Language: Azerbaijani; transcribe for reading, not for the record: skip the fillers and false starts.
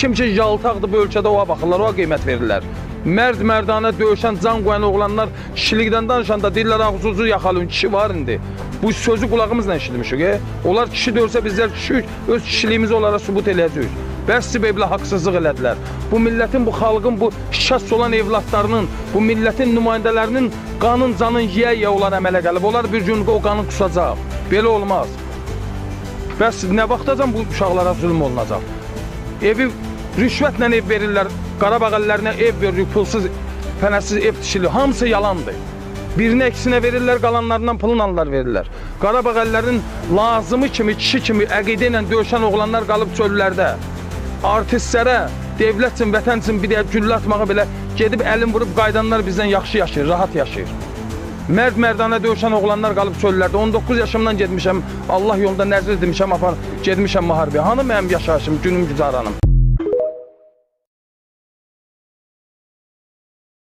Kim ki yaltaqdır bu ölkədə oğa baxırlar, oğa qiymət verirlər. Mərd-mərdanə döyüşən, can qoyan oğlanlar kişilikdən danışanda deyirlər, ağzınızı yaxalın, kişi var indi. Bu sözü qulağımızla eşitmişik. Onlar kişi döysə bizlər kişi öz kişiliyimizi onlara sübut eləyəcəyik. Bəs belə haqsızlıq elədilər. Bu millətin, bu xalqın, bu şikəst olan evlatlarının, bu millətin nümayəndələrinin qanın, canın yiyə-yiyə onlar əmələ gəlib. Onlar bir gün o qanı qusacaq. Belə olmaz. Bəs nə vaxtacan bu uşaqlara zülm olunacaq? Evi rüşvətlə ev verirlər, Qarabağ əllərinə ev verilir, pulsuz, fənəsiz ev dişilir. Hamısı yalandır. Birini əksinə verirlər, qalanlarından pulun alırlar verirlər. Qarabağ əllərinin lazımı kimi, kişi kimi əqidə ilə döyüşən oğlanlar qalıb çöllərdə. Artistlərə, devlət üçün, vətən üçün bir güllə atmağa belə gedib əlin vurub qaydanlar bizdən yaxşı yaşayır, rahat yaşayır. Mərd-mərdanə döyüşən oğlanlar qalıb çöllərdə. 19 yaşımdan getmişəm, Allah yolunda nəzir demişəm, gedmişəm müharibəyə. Hanı mənim yaşayışım, günüm güzaranım?